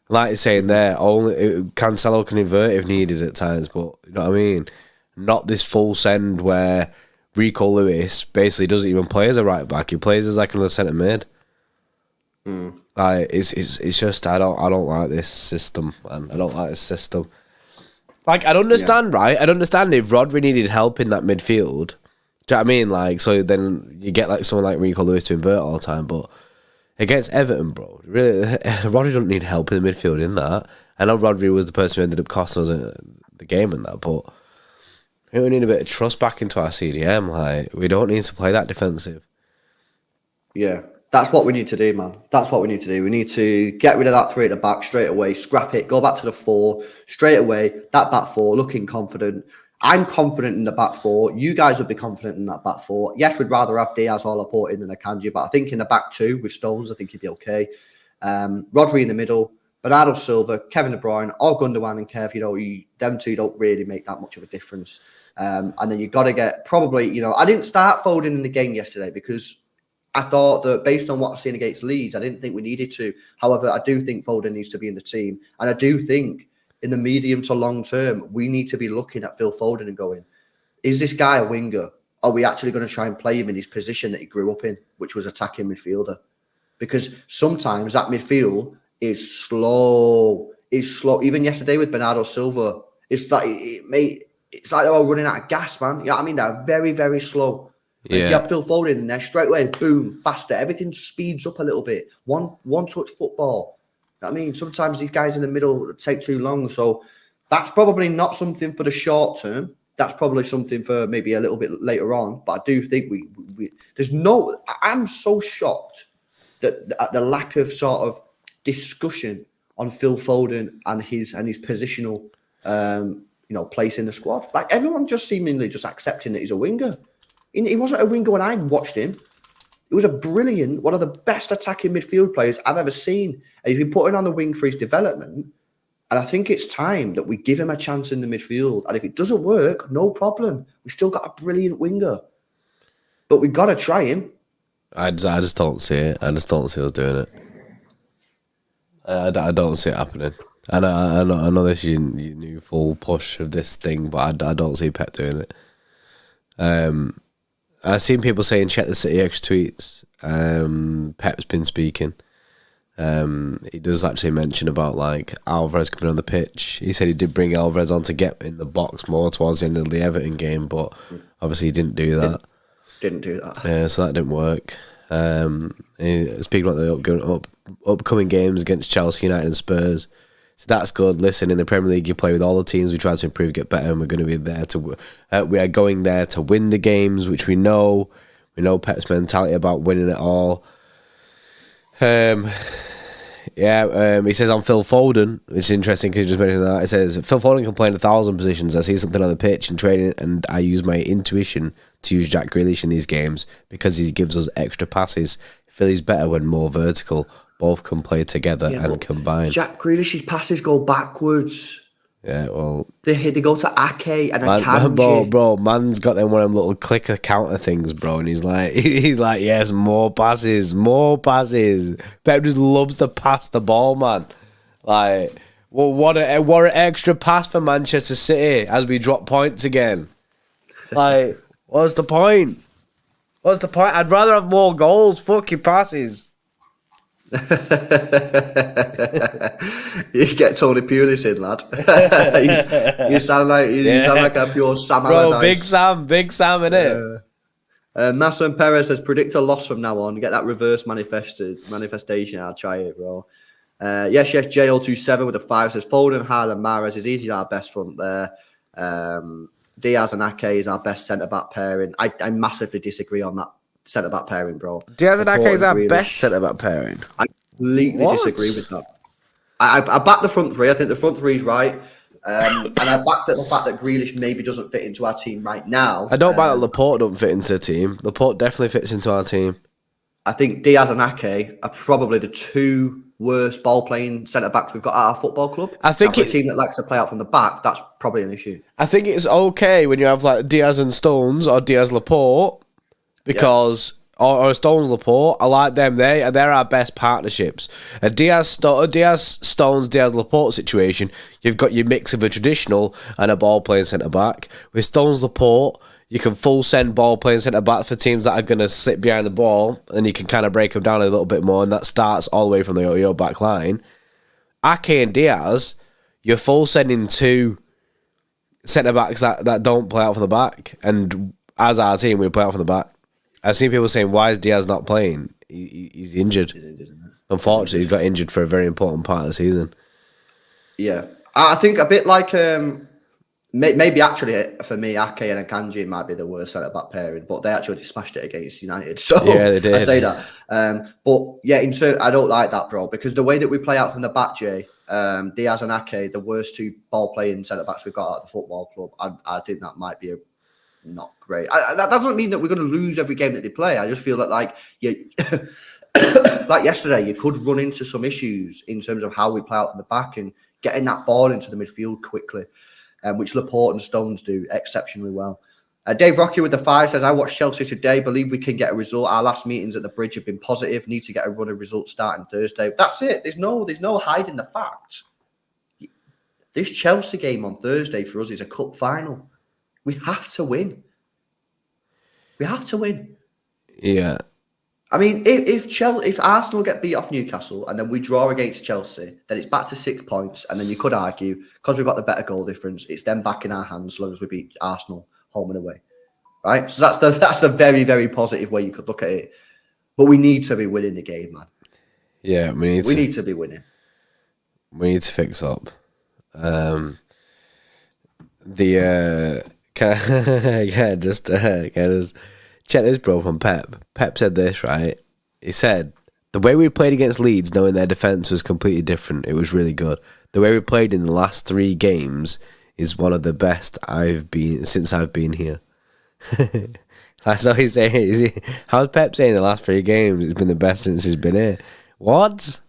Like you're saying there, only Cancelo can invert if needed at times, but you know what I mean. Not this full send where Rico Lewis basically doesn't even play as a right back; he plays as like another centre mid. Like it's just I don't like this system, man. I don't like this system. Like I'd understand, right? I'd understand if Rodri needed help in that midfield. Do you know what I mean? Like, so then you get like someone like Rico Lewis to invert all the time, but against Everton, bro, really, Rodri don't need help in the midfield in that. I know Rodri was the person who ended up costing us the game in that, but we need a bit of trust back into our CDM. Like, we don't need to play that defensive. Yeah, that's what we need to do, man. That's what we need to do. We need to get rid of that 3 at the back straight away, scrap it, go back to the 4 straight away. That back 4 looking confident. I'm confident in the back 4. You guys would be confident in that back 4. Yes, we'd rather have Diaz or Laporte in than Akanji, but I think in the back 2 with Stones, I think he'd be okay. Rodri in the middle, Bernardo Silva, Kevin De Bruyne, or Gundogan and Kev. Them two don't really make that much of a difference. And then you've got to get probably, I didn't start Foden in the game yesterday because I thought that based on what I've seen against Leeds, I didn't think we needed to. However, I do think Foden needs to be in the team. And I do think in the medium to long term, we need to be looking at Phil Foden and going, is this guy a winger? Are we actually going to try and play him in his position that he grew up in, which was attacking midfielder? Because sometimes that midfield is slow. It's slow. Even yesterday with Bernardo Silva, it's like it's like they're all running out of gas, man. You know what I mean? They're very, very slow. Like you have Phil Foden in there, straight away, boom, faster. Everything speeds up a little bit. One touch football. You know what I mean? Sometimes these guys in the middle take too long. So that's probably not something for the short term. That's probably something for maybe a little bit later on. But I do think I'm so shocked that at the lack of sort of discussion on Phil Foden and his positional place in the squad. Like everyone just seemingly just accepting that he's a winger. He wasn't a winger when I watched him. He was a brilliant, one of the best attacking midfield players I've ever seen. And he's been putting on the wing for his development. And I think it's time that we give him a chance in the midfield. And if it doesn't work, no problem. We've still got a brilliant winger. But we've got to try him. I just don't see it. I just don't see us doing it. I don't see it happening. And I know this is your new full push of this thing, but I don't see Pep doing it. I've seen people saying check the City X tweets. Pep's been speaking. He does actually mention about like Alvarez coming on the pitch. He said he did bring Alvarez on to get in the box more towards the end of the Everton game, but obviously he didn't do that. Didn't do that. Yeah, so that didn't work. Speaking about the upcoming games against Chelsea, United and Spurs. So that's good. Listen, in the Premier League, you play with all the teams. We try to improve, get better, and we're going to be there to. We are going there to win the games, which we know. We know Pep's mentality about winning it all. He says on Phil Foden, which is interesting because you just mentioned that. It says Phil Foden can play in 1,000 positions. I see something on the pitch in training, and I use my intuition to use Jack Grealish in these games because he gives us extra passes. Philly's better when more vertical. Both can play together and combine. Jack Grealish's passes go backwards. Yeah, well... They go to Ake and Akanji. Bro, man's got them one of them little clicker counter things, bro, and he's like, yes, more passes. Pep just loves to pass the ball, man. Like, well, what an extra pass for Manchester City as we drop points again. Like, what's the point? I'd rather have more goals. Fuck your passes. You get Tony Pulis in, lad. you sound like a pure Sam Allardyce. Bro, Big Sam, innit? Massa Perez says predict a loss from now on. Get that reverse manifestation. I'll try it, bro. Yes, JO27 with a 5 says Foden, Haaland, Mahrez is easily our best front there. Diaz and Ake is our best centre-back pairing. I massively disagree on that centre-back pairing, bro. Diaz and Ake is our best centre-back pairing. I completely disagree with that. I back the front three. I think the front three is right. And I back the fact that Grealish maybe doesn't fit into our team right now. I don't back that Laporte don't fit into the team. Laporte definitely fits into our team. I think Diaz and Ake are probably the two worst ball-playing centre-backs we've got at our football club. I think for a team that likes to play out from the back, that's probably an issue. I think it's okay when you have like Diaz and Stones or Diaz Laporte because or Stones Laporte. I like them. They're our best partnerships. A Diaz Stones Diaz Laporte situation. You've got your mix of a traditional and a ball-playing centre-back. With Stones Laporte, you can full send ball playing centre back for teams that are going to sit behind the ball, and you can kind of break them down a little bit more, and that starts all the way from your back line. Ake and Diaz, you're full sending two centre backs that don't play out from the back, and as our team, we play out from the back. I've seen people saying, "Why is Diaz not playing? He's injured." Unfortunately, he's got injured for a very important part of the season. Yeah, I think a bit like. Maybe actually for me, Ake and Akanji might be the worst centre-back pairing, but they actually smashed it against United. So yeah, they did. I say that. But yeah, I don't like that, bro, because the way that we play out from the back, Jay, Diaz and Ake, the worst two ball-playing centre-backs we've got at the football club, I think that might be not great. That doesn't mean that we're going to lose every game that they play. I just feel that like yesterday, you could run into some issues in terms of how we play out from the back and getting that ball into the midfield quickly. Which Laporte and Stones do exceptionally well. Dave Rocky with the 5 says, I watched Chelsea today. Believe we can get a result. Our last meetings at the bridge have been positive. Need to get a run of results starting Thursday. That's it. There's no hiding the fact. This Chelsea game on Thursday for us is a cup final. We have to win. We have to win. Yeah. I mean, if Arsenal get beat off Newcastle and then we draw against Chelsea, then it's back to 6 points. And then you could argue, because we've got the better goal difference, it's then back in our hands as long as we beat Arsenal home and away. Right? So that's the very, very positive way you could look at it. But we need to be winning the game, man. Yeah, we need to be winning. We need to fix up. Just check this, bro, from Pep. Pep said this, right? He said, the way we played against Leeds, knowing their defence was completely different, it was really good. The way we played in the last 3 games is one of the best I've been since I've been here. That's all he's saying. How's Pep saying the last 3 games it's been the best since he's been here? What?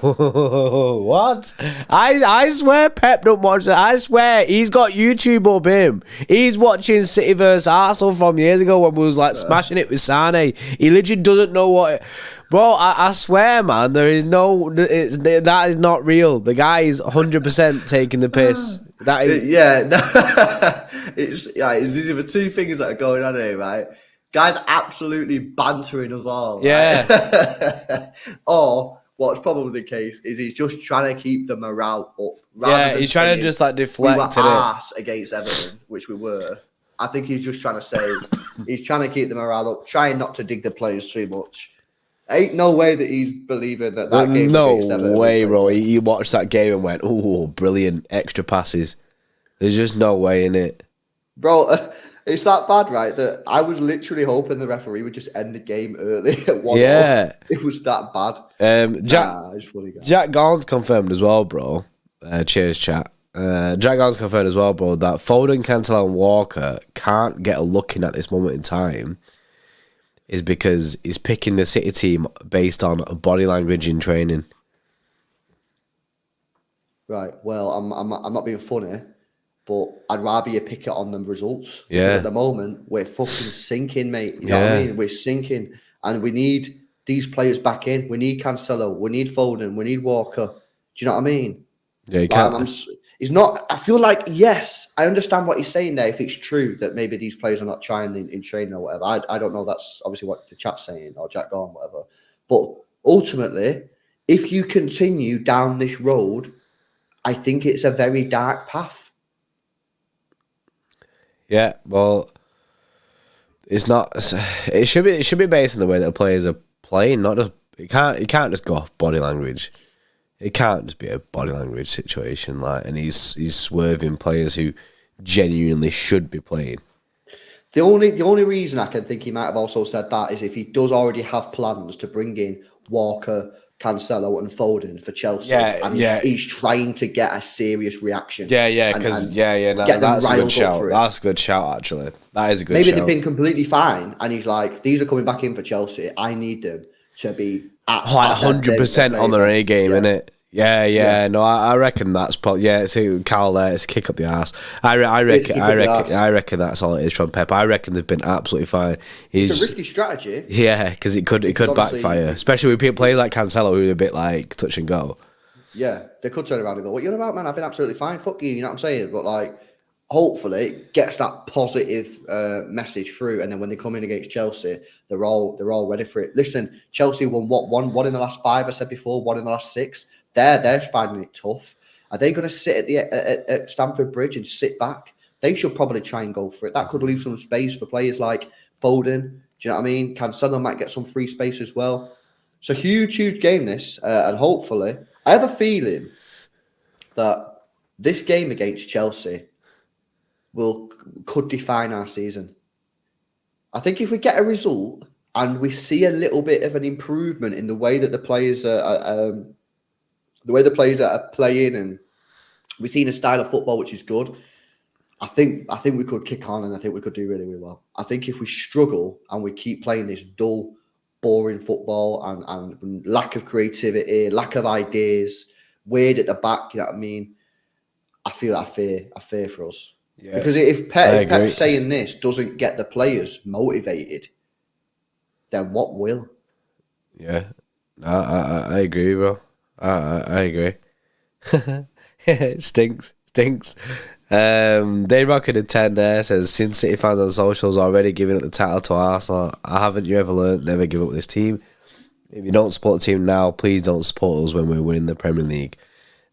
What? I swear Pep don't watch that. I swear he's got YouTube up him. He's watching City vs Arsenal from years ago when we was like smashing it with Sane. He literally doesn't know what. Bro, I swear, man, there is no. That is not real. The guy is 100% taking the piss. That is these are the 2 things that are going on here, right? Guys, absolutely bantering us all. Yeah. Right? Or what's probably the case is he's just trying to keep the morale up. He's trying to just like deflect we were arse against Everton, which we were. I think he's just trying to say he's trying to keep the morale up, trying not to dig the players too much. Ain't no way that he's believing that game. No way, bro. He watched that game and went, "Oh, brilliant extra passes." There's just no way in it, bro. It's that bad, right? That I was literally hoping the referee would just end the game early at 1-0. Yeah, it was that bad. Jack Garn's confirmed as well, bro. Cheers, chat. Jack Garn's confirmed as well, bro, that Foden, Cancelo, and Walker can't get a look in at this moment in time. Is because he's picking the City team based on body language in training. Right. Well, I'm not being funny, but I'd rather you pick it on the results. Yeah. Because at the moment, we're fucking sinking, mate. You know what I mean? We're sinking, and we need these players back in. We need Cancelo. We need Foden. We need Walker. Do you know what I mean? Yeah, you can't. He's not. I feel like, yes, I understand what he's saying there. If it's true that maybe these players are not trying in training or whatever, I don't know. That's obviously what the chat's saying or Jack Gorn, whatever. But ultimately, if you continue down this road, I think it's a very dark path. Yeah, well, it's not. It should be based on the way that the players are playing. Not just it can't just go off body language. It can't just be a body language situation, like, and he's swerving players who genuinely should be playing. The only reason I can think he might have also said that is if he does already have plans to bring in Walker, Cancelo, and Foden for Chelsea, he's trying to get a serious reaction. Because that's a good shout. That's a good shout, actually. That is a good shout. Maybe they've been completely fine, and he's like, these are coming back in for Chelsea. I need them to be at 100% on their A game, innit? Yeah. No, I reckon that's probably See, Carl there, it's a kick up the arse. I reckon that's all it is from Pep. I reckon they've been absolutely fine. It's a risky strategy. Yeah, because it could backfire, especially with players like Cancelo who are a bit like touch and go. Yeah, they could turn around and go, "What you on about, man? I've been absolutely fine. Fuck you." You know what I'm saying? But like, hopefully, it gets that positive message through, and then when they come in against Chelsea, they're all ready for it. Listen, Chelsea won one in the last 5. I said before, 1 in the last 6. They're finding it tough. Are they going to sit at Stamford Bridge and sit back? They should probably try and go for it. That could leave some space for players like Foden. Do you know what I mean? Cancelo might get some free space as well. So huge game this, and hopefully, I have a feeling that this game against Chelsea could define our season. I think if we get a result and we see a little bit of an improvement in the way that the players are playing, and we've seen a style of football which is good, I think we could kick on, and I think we could do really, really well. I think if we struggle and we keep playing this dull, boring football and lack of creativity, lack of ideas, weird at the back, you know what I mean? I fear for us. Yeah, Because if Pep's saying this doesn't get the players motivated, then what will? Yeah, I agree, bro. I agree. It stinks. They rocketed 10 there, says, since City fans on socials already giving up the title to Arsenal, haven't you ever learned never give up this team? If you don't support the team now, please don't support us when we're winning the Premier League.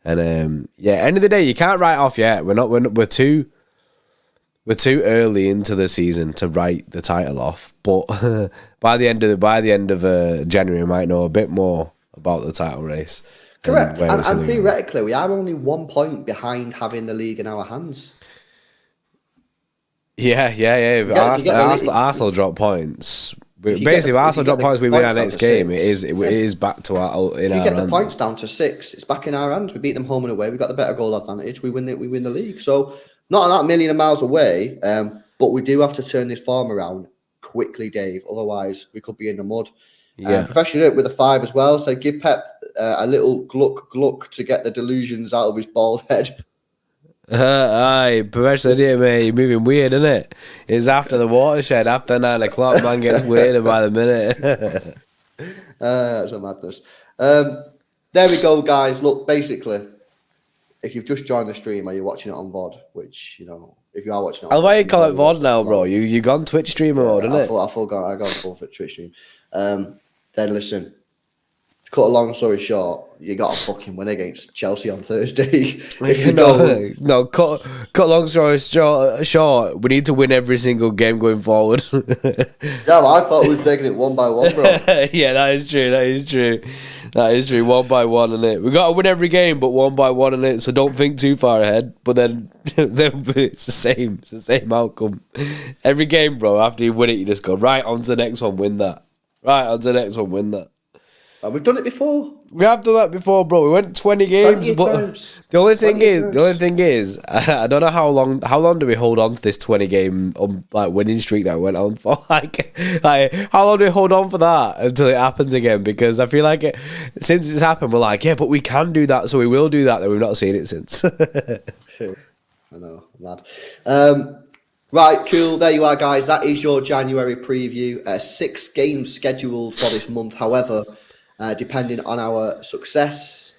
And end of the day, you can't write off yet. We're too early into the season to write the title off. But by the end of January, we might know a bit more about the title race. Correct. And theoretically, we are only 1 point behind having the league in our hands. Yeah. Arsenal drop points. Basically, if Arsenal drop points, we win our next game. It is back to our hands. If you get the points down to 6, it's back in our hands. We beat them home and away. We've got the better goal advantage. We win the league. So not that million of miles away, but we do have to turn this form around quickly, Dave. Otherwise, we could be in the mud. Yeah, professionally with a 5 as well. So give Pep a little gluck to get the delusions out of his bald head. Aye, professionally, mate. You're moving weird, isn't it? It's after the watershed, after 9 o'clock. Man gets weirder by the minute. That's a madness. There we go, guys. Look, basically, if you've just joined the stream or you're watching it on VOD, which, you know, if you are watching it on VOD. Why you call it VOD now, bro? You gone Twitch streamer mode, isn't it? I got full for Twitch stream. Then listen, to cut a long story short, you got to fucking win against Chelsea on Thursday. Cut long story short. We need to win every single game going forward. Yeah, well, I thought we was taking it 1 by 1, bro. Yeah, that is true. 1 by 1, innit? We got to win every game, but 1 by 1, innit? So don't think too far ahead. But then it's the same. It's the same outcome. Every game, bro, after you win it, you just go, right, on to the next one, win that. Right, on to the next one, win that. We've done it before. We have done that before, bro. We went 20 games, but the only thing is, I don't know how long do we hold on to this 20 game winning streak that we went on for? Like how long do we hold on for that until it happens again? Because I feel like since it's happened, we're like, yeah, but we can do that, so we will do that. That we've not seen it since. I know, mad. Right, cool. There you are, guys. That is your January preview. 6 games scheduled for this month. However, depending on our success,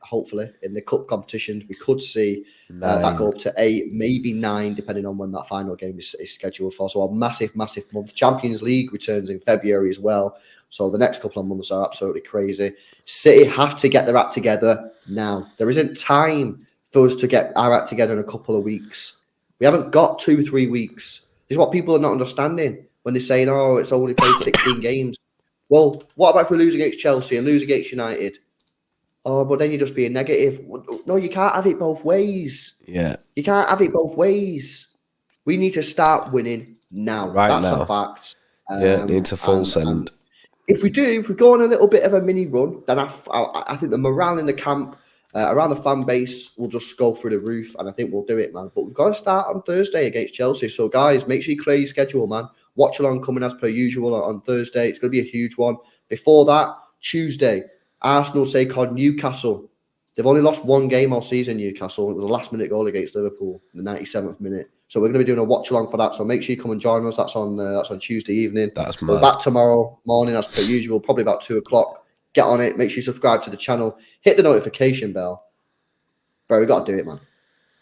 hopefully in the cup competitions, we could see that go up to 8, maybe 9, depending on when that final game is scheduled for. So a massive month. Champions League returns in February as well. So the next couple of months are absolutely crazy. City have to get their act together now. There isn't time for us to get our act together in a couple of weeks. We haven't got 2-3 weeks. This is what people are not understanding when they're saying, oh, it's only played 16 games. Well, what about if we lose against Chelsea and lose against United? Oh, but then you're just being negative. No, you can't have it both ways. Yeah. You can't have it both ways. We need to start winning now. That's a fact. It's a full send. If we go on a little bit of a mini run, then I think the morale in the camp, around the fan base, will just go through the roof, and I think we'll do it, man. But we've got to start on Thursday against Chelsea. So, guys, make sure you clear your schedule, man. Watch along coming as per usual on Thursday. It's going to be a huge one. Before that, Tuesday, Arsenal take on Newcastle. They've only lost 1 game all season, Newcastle. It was a last-minute goal against Liverpool in the 97th minute. So we're going to be doing a watch along for that. So make sure you come and join us. That's on Tuesday evening. That's mad. We're back tomorrow morning as per usual, probably about 2 o'clock. Get on it. Make sure you subscribe to the channel. Hit the notification bell. Bro, we got to do it, man.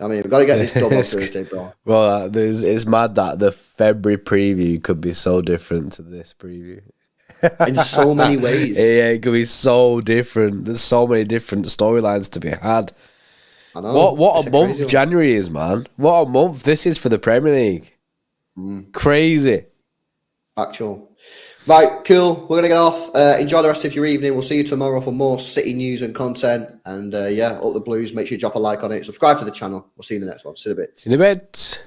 I mean, we've got to get this done on Thursday, bro. Well, it's mad that the February preview could be so different to this preview. In so many ways. Yeah, it could be so different. There's so many different storylines to be had. I know. What a month January is, man. What a month this is for the Premier League. Crazy. Actual. Right, cool. We're going to get off. Enjoy the rest of your evening. We'll see you tomorrow for more City news and content. And up the Blues. Make sure you drop a like on it. Subscribe to the channel. We'll see you in the next one. See you in a bit. See you in a bit.